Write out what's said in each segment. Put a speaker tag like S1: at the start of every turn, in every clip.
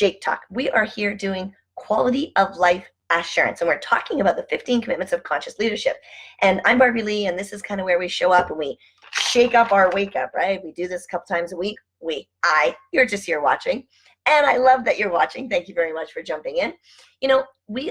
S1: Shake Talk. We are here doing quality of life assurance, and we're talking about the 15 commitments of conscious leadership. And I'm Barbie Lee, and this is kind of where we show up and we shake up our wake up, right? We do this a couple times a week. You're just here watching. And I love that you're watching. Thank you very much for jumping in. You know,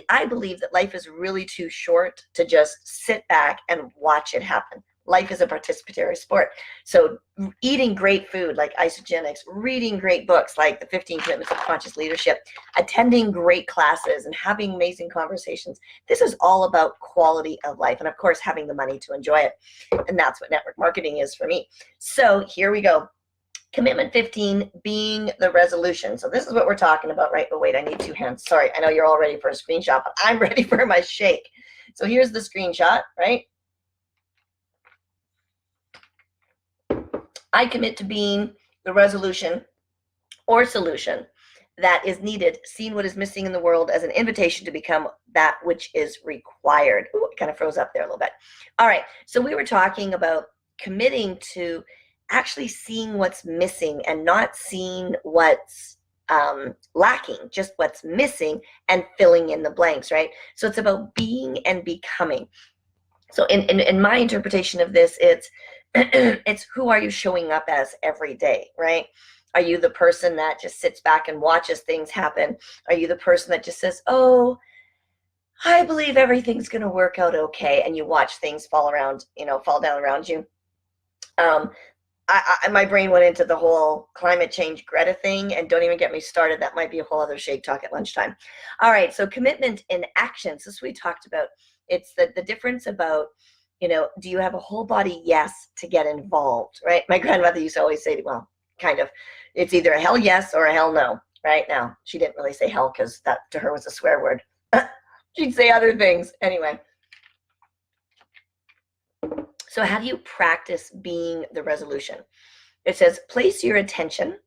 S1: I believe that life is really too short to just sit back and watch it happen. Life is a participatory sport. So eating great food like Isagenix, reading great books like the 15 Commitments of Conscious Leadership, attending great classes and having amazing conversations. This is all about quality of life. And of course, having the money to enjoy it. And that's what network marketing is for me. So here we go. Commitment 15 being the resolution. So this is what we're talking about, right? But wait, I need two hands. Sorry, I know you're all ready for a screenshot, but I'm ready for my shake. So here's the screenshot, right? I commit to being the resolution or solution that is needed, seeing what is missing in the world as an invitation to become that which is required. Ooh, it kind of froze up there a little bit. All right, so we were talking about committing to actually seeing what's missing and not seeing what's lacking, just what's missing and filling in the blanks, right? So it's about being and becoming. So in my interpretation of this, it's it's who are you showing up as every day, right? Are you the person that just sits back and watches things happen? Are you the person that just says, oh, I believe everything's going to work out okay, and you watch things fall down around you? My brain went into the whole climate change Greta thing, and don't even get me started. That might be a whole other shake talk at lunchtime. All right, so commitment in actions. This we talked about. It's the difference about, do you have a whole body yes to get involved, right? My grandmother used to always say, well, kind of, it's either a hell yes or a hell no, right? Now, she didn't really say hell because that to her was a swear word. She'd say other things. Anyway. So how do you practice being the resolution? It says, place your attention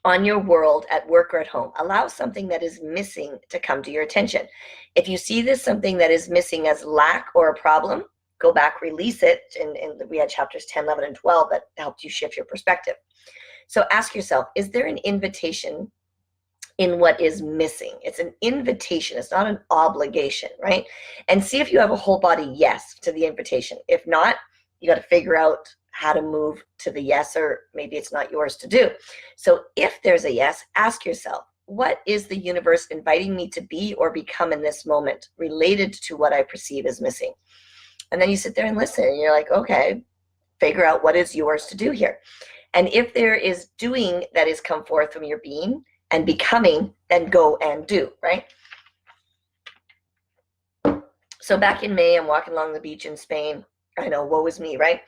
S1: on your world at work or at home. Allow something that is missing to come to your attention. If you see this something that is missing as lack or a problem, go back, release it. And we had chapters 10, 11, and 12 that helped you shift your perspective. So ask yourself, is there an invitation in what is missing? It's an invitation. It's not an obligation, right? And see if you have a whole body yes to the invitation. If not, you got to figure out how to move to the yes, or maybe it's not yours to do. So if there's a yes, ask yourself, what is the universe inviting me to be or become in this moment related to what I perceive as missing? And then you sit there and listen, and you're like, okay, figure out what is yours to do here. And if there is doing that is come forth from your being and becoming, then go and do, right? So back in May, I'm walking along the beach in Spain. I know, woe is me, right?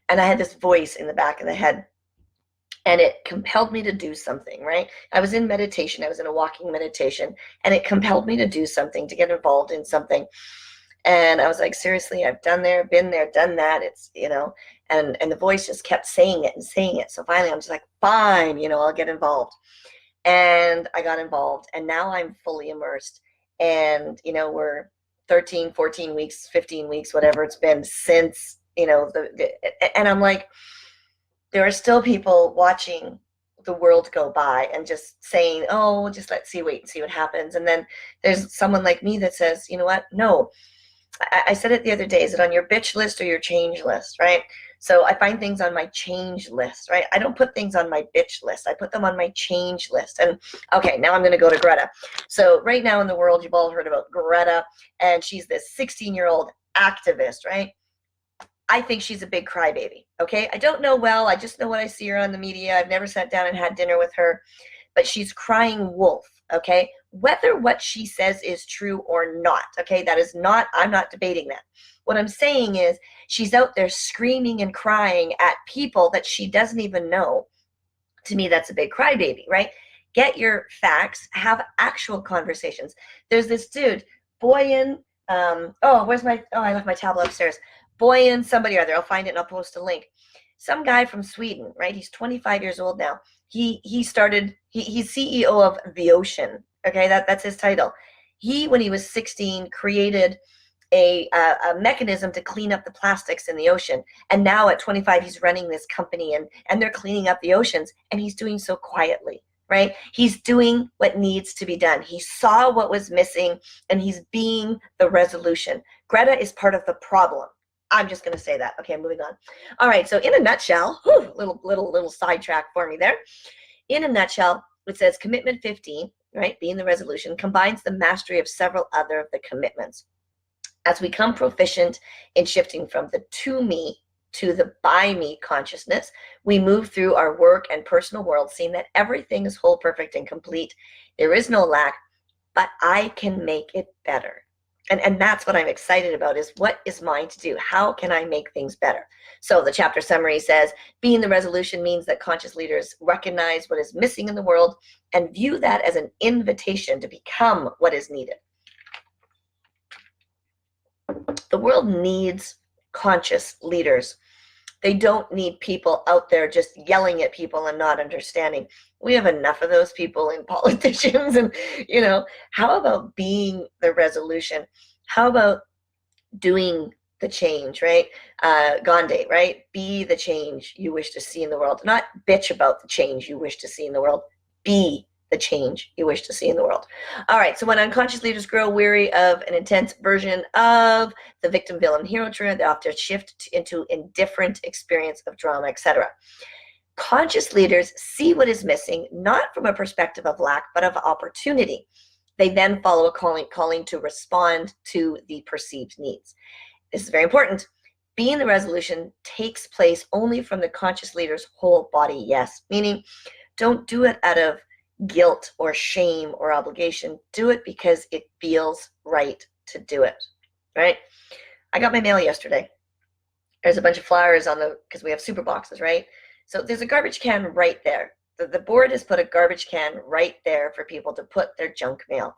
S1: And I had this voice in the back of the head, and it compelled me to do something, right? I was in meditation. I was in a walking meditation, and it compelled me to do something, to get involved in something. And I was like, seriously, I've been there, done that. It's, and the voice just kept saying it and saying it. So finally, I'm just like, fine, I'll get involved. And I got involved, and now I'm fully immersed. And, we're 13, 14 weeks, 15 weeks, whatever it's been since, and I'm like, there are still people watching the world go by and just saying, oh, just let's wait and see what happens. And then there's someone like me that says, you know what? No, I said it the other day, is it on your bitch list or your change list, right? So I find things on my change list, right? I don't put things on my bitch list. I put them on my change list. And okay, now I'm going to go to Greta. So right now in the world, you've all heard about Greta, and she's this 16-year-old activist, right? I think she's a big crybaby, okay? I don't know well. I just know what I see her on the media. I've never sat down and had dinner with her, but she's crying wolf, okay? Whether what she says is true or not, okay? That is not, I'm not debating that. What I'm saying is she's out there screaming and crying at people that she doesn't even know. To me, that's a big crybaby, right? Get your facts, have actual conversations. There's this dude, Boyan, I left my tablet upstairs. Boyan, somebody or other, I'll find it and I'll post a link. Some guy from Sweden, right? He's 25 years old now. He's CEO of The Ocean, okay? That's his title. He, when he was 16, created a mechanism to clean up the plastics in the ocean. And now at 25, he's running this company, and they're cleaning up the oceans, and he's doing so quietly, right? He's doing what needs to be done. He saw what was missing and he's being the resolution. Greta is part of the problem. I'm just going to say that. Okay, moving on. All right, so in a nutshell, little sidetrack for me there. In a nutshell, it says commitment 15, right, being the resolution, combines the mastery of several other of the commitments. As we become proficient in shifting from the to me to the by me consciousness, we move through our work and personal world, seeing that everything is whole, perfect, and complete. There is no lack, but I can make it better. And that's what I'm excited about, is what is mine to do? How can I make things better? So the chapter summary says, being the resolution means that conscious leaders recognize what is missing in the world and view that as an invitation to become what is needed. The world needs conscious leaders. They don't need people out there just yelling at people and not understanding. We have enough of those people in politicians. And, how about being the resolution? How about doing the change, right? Gandhi, right? Be the change you wish to see in the world. Not bitch about the change you wish to see in the world. Be the change you wish to see in the world. All right, so when unconscious leaders grow weary of an intense version of the victim, villain, hero trio, they often shift into indifferent experience of drama, etc. Conscious leaders see what is missing, not from a perspective of lack, but of opportunity. They then follow a calling to respond to the perceived needs. This is very important. Being the resolution takes place only from the conscious leader's whole body, yes. Meaning, don't do it out of guilt or shame or obligation. Do it because it feels right to do it, right? I got my mail yesterday. There's a bunch of flyers because we have super boxes, right? So there's a garbage can right there. The board has put a garbage can right there for people to put their junk mail.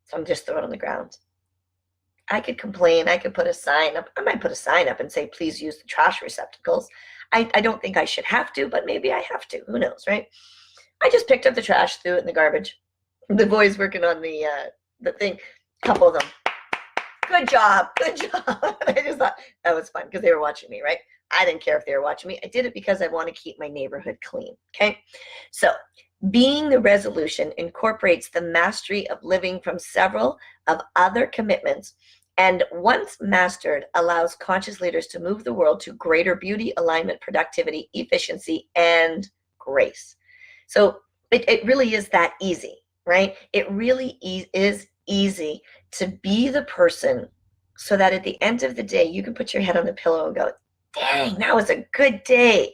S1: So I'm just throwing it on the ground. I could complain. I could put a sign up. I might put a sign up and say, please use the trash receptacles. I don't think I should have to, but maybe I have to. Who knows, right? I just picked up the trash, threw it in the garbage. The boys working on the thing, a couple of them. Good job. I just thought that was fun because they were watching me, right? I didn't care if they were watching me. I did it because I want to keep my neighborhood clean, okay? So being the resolution incorporates the mastery of living from several of other commitments, and once mastered, allows conscious leaders to move the world to greater beauty, alignment, productivity, efficiency, and grace. So it really is that easy, right? It really is easy to be the person so that at the end of the day, you can put your head on the pillow and go, dang, that was a good day,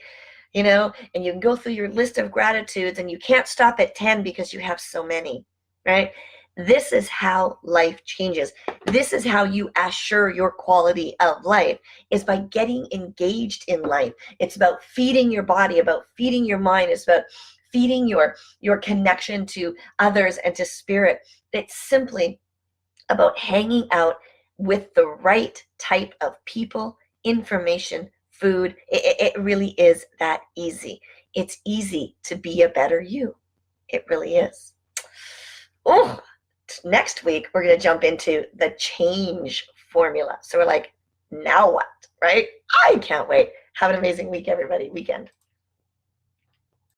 S1: and you can go through your list of gratitudes and you can't stop at 10 because you have so many, right? This is how life changes. This is how you assure your quality of life, is by getting engaged in life. It's about feeding your body, about feeding your mind. It's about feeding your connection to others and to spirit. It's simply about hanging out with the right type of people, information, food. It really is that easy. It's easy to be a better you. It really is. Oh, next week, we're going to jump into the change formula. So we're like, now what, right? I can't wait. Have an amazing week, everybody. Weekend.